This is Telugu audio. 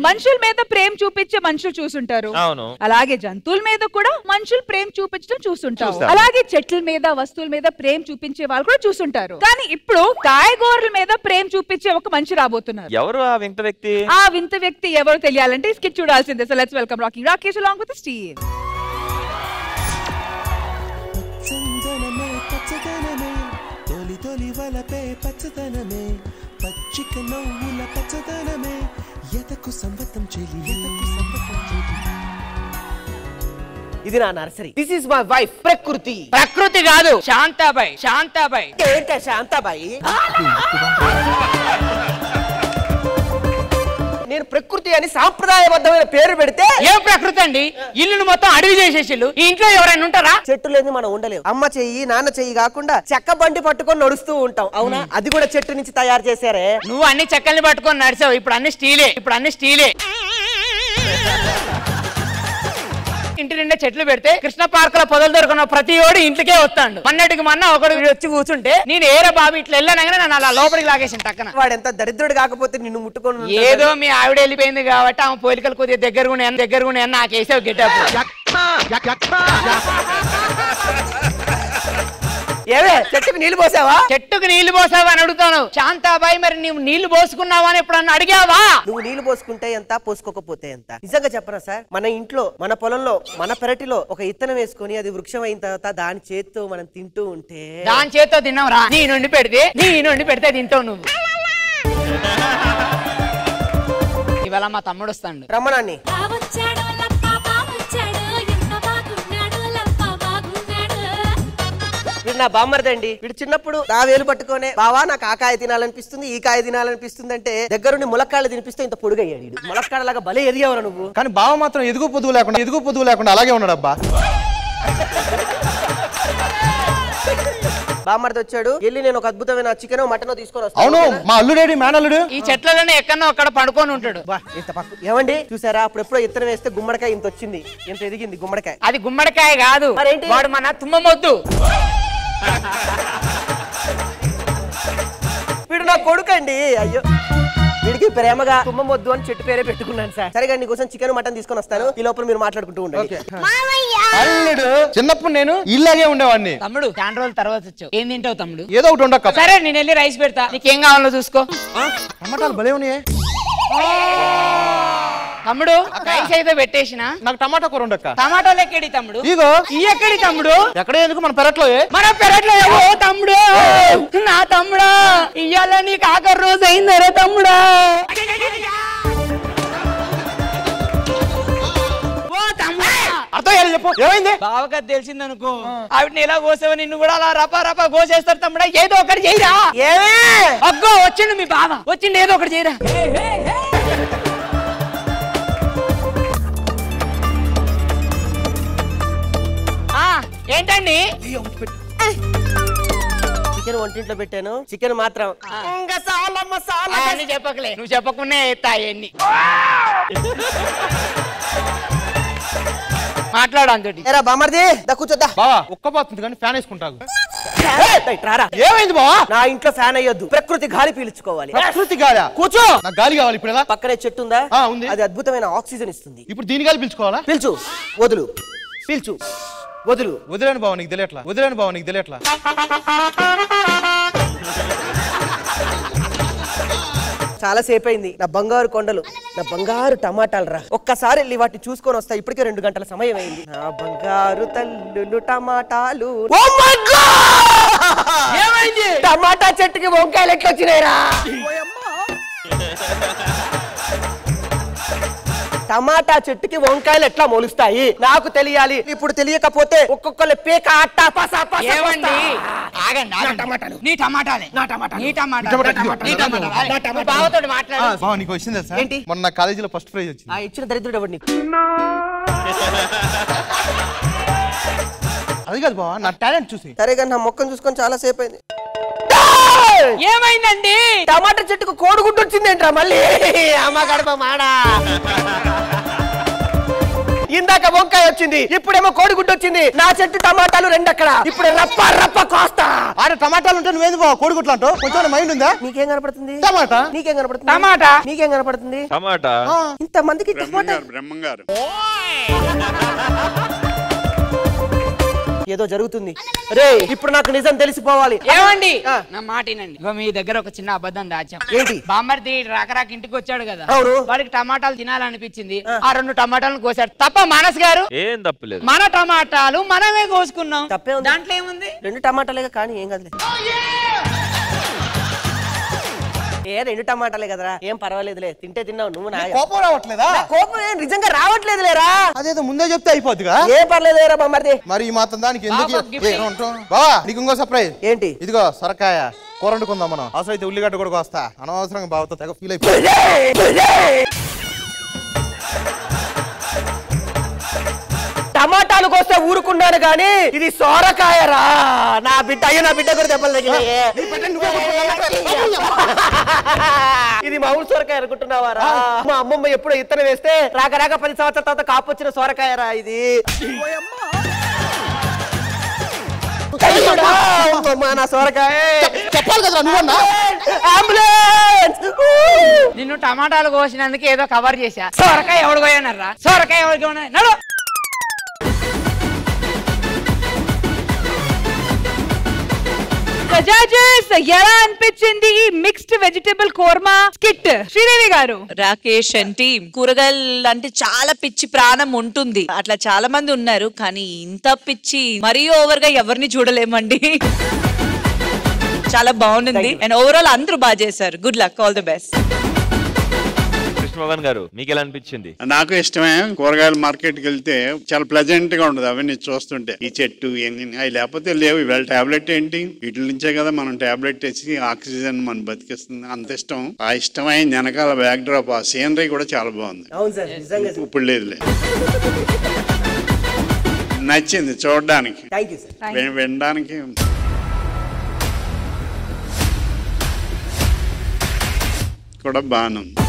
మనుషుల మీద ప్రేమ చూపించే మనుషులు చూసుంటారు, అలాగే జంతువుల మీద కూడా మనుషులు ప్రేమ చూపించడం చూసుంటారు, అలాగే చెట్ల మీద వస్తువుల మీద ప్రేమ చూపించే వాళ్ళు కూడా చూసుంటారు. కానీ ఇప్పుడు కాయగూరల మీద ప్రేమ చూపించే ఒక మనిషి రాబోతున్నారు. ఎవరు ఆ వింత వ్యక్తి? ఆ వింత వ్యక్తి ఎవరు తెలియాలంటే స్కిట్ చూడాల్సిందే. So let's welcome rocking Rakesh along with Steve. చందనమే పచ్చదనమే తొలి తొలి వలపే పచ్చదనమే పచ్చిక నవ్వుల పచ్చదనమే ఎతకు సంవతం చెలి ఎతకు సంవతం చెలి. ఇది నా nursery. This is my wife ప్రకృతి. ప్రకృతి కాదు, శాంతాబాయ్. శాంతాబాయ్ ఏంటా శాంతాబాయి? నేను ప్రకృతి అని సాంప్రదాయబద్ధమైన పేరు పెడితే ఏం ప్రకృతి అండి? ఇల్లును మొత్తం అడవి చేసేసిల్లు. ఈ ఇంట్లో ఎవరైనా ఉంటారా? చెట్టు లేని మనం ఉండలేము. అమ్మ చెయ్యి నాన్న చెయ్యి కాకుండా చెక్క బండి పట్టుకొని నడుస్తూ ఉంటాం, అవునా? అది కూడా చెట్టు నుంచి తయారు చేశారే. నువ్వు అన్ని చెక్కల్ని పట్టుకొని నడిచావు, ఇప్పుడు అన్ని స్టీలే. ఇంటి నిండా చెట్లు పెడితే కృష్ణ పార్క్ లో పొదలు దొరుకున్న ప్రతి ఓడి ఇంటికే వస్తాడు. మన్నటికి మొన్న ఒకడు వచ్చి కూర్చుంటే నేను ఏరా బాబు ఇట్లా వెళ్ళానగానే నన్ను అలా లోపలికి లాగేసిన టక్కన. వాడు ఎంత దరిద్రుడు కాకపోతే నిన్ను ముట్టుకొని. ఏదో మీ ఆవిడ వెళ్ళిపోయింది కాబట్టి ఆమె పోలికలు కొద్దిగా దగ్గరగా నాకేసావు గెటప్. ఏవే చెట్టుకు నీళ్లు పోసావా? చెట్టుకు నీళ్లు పోసావా అని అడుగుతాను. శాంతాబాయి మరి నువ్వు నీళ్లు పోసుకున్నావా అని ఎప్పుడన్నా అడిగావా? నువ్వు నీళ్లు పోసుకుంటే ఎంత, పోసుకోకపోతే ఎంత? నిజంగా చెప్పరా సార్, మన ఇంట్లో మన పొలంలో మన పెరటిలో ఒక ఇత్తనం వేసుకొని అది వృక్షం అయిన తర్వాత దాని చేత్తో మనం తింటూ ఉంటే. దాని చేత్తో తిన్నావురా? నీ నుండి పెడితే తింటావు నువ్వు. ఇవాళ మా తమ్ముడు వస్తాడు. రమ్మనాన్ని. వీడు నా బామ్మర్దండి. వీడు చిన్నప్పుడు నా వేలు పట్టుకోనే బావా నాకు ఆ కాయ తినాలనిపిస్తుంది ఈ కాయ తినాలనిపిస్తుంది అంటే దగ్గరుండి ములక్కాళ్ళు తినిపిస్తే ఇంత పొడుగయ్యాడు. ములక్కాడలాగా భలే ఎదిగేవరా నువ్వు. కానీ బావ మాత్రం ఎదుగు పొదుగు లేకుండా అలాగే ఉన్నాడబ్బా. బామ్మర్ది వచ్చాడు. వెళ్ళి నేను ఒక అద్భుతమైన చికెన్ మటన్ తీసుకొని వస్తాను. అవును, మా అల్లుడేడి మేనల్లుడు ఈ చెట్లలోనే ఎక్కడో అక్కడ పడుకొని ఉంటాడు. ఏమండి చూసారా, అప్పుడెప్పుడో ఇత్తనం వేస్తే గుమ్మడికాయ ఇంత వచ్చింది, ఇంత ఎదిగింది గుమ్మడికాయ. అది గుమ్మడికాయ కాదు, వాడు మన తుమ్మమొద్దు. వీడు నా కొడుకండి. అయ్యో, వీడికి ప్రేమగా తుమ్మమొద్దు అని చెట్టు పేరే పెట్టుకున్నాను సార్. సరిగా నీకోసం చికెన్ మటన్ తీసుకొని వస్తాను, ఈ లోపల మీరు మాట్లాడుకుంటూ ఉండండి. అల్లుడు చిన్నప్పుడు నేను ఇలాగే ఉండేవాడిని. తమ్ముడు చాలా రోజుల తర్వాత వచ్చావు, ఏం తింటావు తమ్ముడు? ఏదో ఒకటి ఉండక. సరే నేను వెళ్ళి రైస్ పెడతా, నీకేం కావాలో చూసుకో. టమాటాలు భలే ఉన్నాయి తమ్ముడు. రైస్ అయితే పెట్టేసిన, నాకు టమాటా కూర ఉండక్క. టమాటాలు ఎక్కడి తమ్ముడు? ఇగో ఈ ఎక్కడి తమ్ముడు? ఎక్కడ ఎందుకు మన పెరట్లో తమ్ముడు. నా తమ్ముడా ఇయ్యాల నీకు ఆఖరి రోజు అయిందరే తమ్ముడా. ఏమైంది? బావగా తెలిసిందనుకో ఆవిడని ఎలా కోసావో నిన్ను కూడా అలా రపా రపా కోసేస్తారు తమ్ముడా. ఏదో ఒకటి చేయరా. అగ్గో వచ్చిండు మీ బావ, వచ్చిండు, ఏదో ఒకటి చేయరా. ఏంటండి? చికెన్ వంటింట్లో పెట్టాను, చికెన్ మాత్రం చెప్పకలే, నువ్వు చెప్పకుండా ఎత్తాయన్ని మాట్లాడు అంతటి. బామర్ది కూర్చోద్దా. బావా ఒక్కపోతుంది కానీ ఫ్యాన్ వేసుకుంటాను. ఏమైంది బావా? నా ఇంట్లో ఫ్యాన్ అయ్యొద్దు, ప్రకృతి గాలి పీల్చుకోవాలి. ప్రకృతి గాలి? కూర్చో. నాకు గాలి కావాలి. ఇప్పుడు ఎలా? పక్కనే చెట్టు ఉందా? ఉంది. అది అద్భుతమైన ఆక్సిజన్ ఇస్తుంది. ఇప్పుడు దీని గాలి పీల్చుకోవాలా? పీల్చు, వదులు, పీల్చు, వదులు. వదిలేను బావ, నీకు తెలియట్లా. చాలా సేపు అయింది. నా బంగారు కొండలు, నా బంగారు టమాటాలు రా, ఒక్కసారి వెళ్ళి వాటిని చూసుకొని వస్తా. ఇప్పటికే 2 గంటల సమయం అయింది. నా బంగారు తల్లులు టమాటాలు. ఏమైంది? టమాటా చెట్టుకి వంకాయలు ఎట్లా వచ్చినాయిరా? టమాటా చెట్టుకి వంకాయలు ఎట్లా మొలుస్తాయి నాకు తెలియాలి. ఇప్పుడు తెలియకపోతే ఒక్కొక్కరు పేక అట్ట మొన్న కాలేజీలో ఫస్ట్ ప్రైజ్ వచ్చింది. ఇచ్చిన దరిద్రుడు ఎవరు నీకు? అది కాదు బావ, నా టాలెంట్ చూసి. సరే కానీ నా మొక్కను చూసుకొని చాలా సేపు అయింది. ఏమైందండి? టమాటా చెట్టుకు కోడిగుడ్డు వచ్చింది ఏంట్రా మళ్ళీ? అమ్మ గడప మాడా. ఇందాక వంకాయ వచ్చింది, ఇప్పుడేమో కోడిగుడ్డు వచ్చింది. నా చెట్టు టమాటాలు రెండు అక్కడ, ఇప్పుడు రప్ప రప్ప కోస్తా. ఆడ టమాటాలు ఉంటే నువ్వేంది బావ కోడిగుడ్లు అంటావు? కొంచెం మైండ్ ఉందా? నీకేం కనపడుతుంది? టమాటా. నీకేం కనపడుతుంది? టమాటా. నీకేం కనపడుతుంది? టమాటా. ఇంత మందికి టమాటా. బ్రహ్మంగారు ఏదో జరుగుతుంది రే. ఇప్పుడు నాకు నిజం తెలిసిపోవాలి. ఏమండి నా మాట వినండి. మీ దగ్గర ఒక చిన్న అబద్ధం దాచాం. ఏంటి? బామ్మర్ది రాకరాక ఇంటికి వచ్చాడు కదా, అవును. వాడికి టమాటాలు తినాలనిపించింది, ఆ 2 టమాటాలను కోసాడు. తప్ప మానస్ గారు ఏం తప్పలేదు. మన టమాటాలు మనమే కోసుకున్నాం. తప్పే ఉంది. దాంట్లో ఏముంది? 2 టమాటాలే కానీ ఏం కదలే. 2 టమాటాలే కదరా, ఏం పర్వాలేదులే, తింటే తిన్నావు. నువ్వు నా కోపం రావట్లేదా? కోపం ఏం నిజంగా రావట్లేదు లేరా. అదేదో ముందే చెప్తే అయిపోద్దిగా. ఏం పర్లేదురా బామ్మర్ది. మరి ఈ మాత్రం దానికి ఎందుకు బాబా, gift. బావా నీకు ఇంకో సర్ప్రైజ్. ఏంటి? ఇదిగో సొరకాయ కూర వండుకుందాం మనం. అవసరం అయితే ఉల్లిగడ్డ కూడా వస్తా. అనవసరంగా బావతో తెగ ఫీల్ అయిపోయి. టమాటాలు కోస్తే ఊరుకున్నాను గాని ఇది సోరకాయరా. నా బిడ్డ అయ్యో, నా బిడ్డ కూడా దెబ్బలు తగిలాయే. ఇది మామూలు సోరకాయ అనుకుంటున్నావారా? మా అమ్మమ్మ ఎప్పుడో ఇత్తనం వేస్తే రాక 10 సంవత్సరాల తర్వాత కాపు వచ్చిన సోరకాయరా ఇది. నా సోరకాయ చెప్పాలి కదా నువ్వన్నా. అంబులెన్స్. నిన్ను టమాటాలు కోసినందుకు ఏదో కవర్ చేశా. సొరకాయ ఎవడు కోయనరా? సొరకాయ ఎవడు కోయన? నడు. జడ్జెస్ ఎలా అనిపించింది ఈ mixed vegetable korma skit? Sridevi గారు. రాకేష్ అండ్ టీమ్ కూరగాయలు అంటే చాలా పిచ్చి ప్రాణం ఉంటుంది. అట్లా చాలా మంది ఉన్నారు, కానీ ఇంత పిచ్చి మరీ ఓవర్ గా ఎవరిని చూడలేమండి. చాలా బాగుంది అండ్ ఓవరాల్ అందరూ బాగా చేశారు. Good luck, all the best. Krishnamohan గారు మీకు ఎలా అనిపించింది? నాకు ఇష్టమే. కూరగాయల మార్కెట్కి వెళ్తే చాలా ప్లెజెంట్ గా ఉండదు అవన్నీ చూస్తుంటే. ఈ చెట్టు అవి లేకపోతే లేవు. ఇవాళ టాబ్లెట్ ఏంటి? వీటి నుంచే కదా మనం టాబ్లెట్ వేసి ఆక్సిజన్ మనం బతికిస్తుంది. అంత ఇష్టం. ఆ ఇష్టమైన వెనకాల బ్యాక్ డ్రాప్, ఆ సీనరీ కూడా చాలా బాగుంది. ఇప్పుడు లేదులే, నచ్చింది చూడడానికి, వినడానికి కూడా బాగానే ఉంది.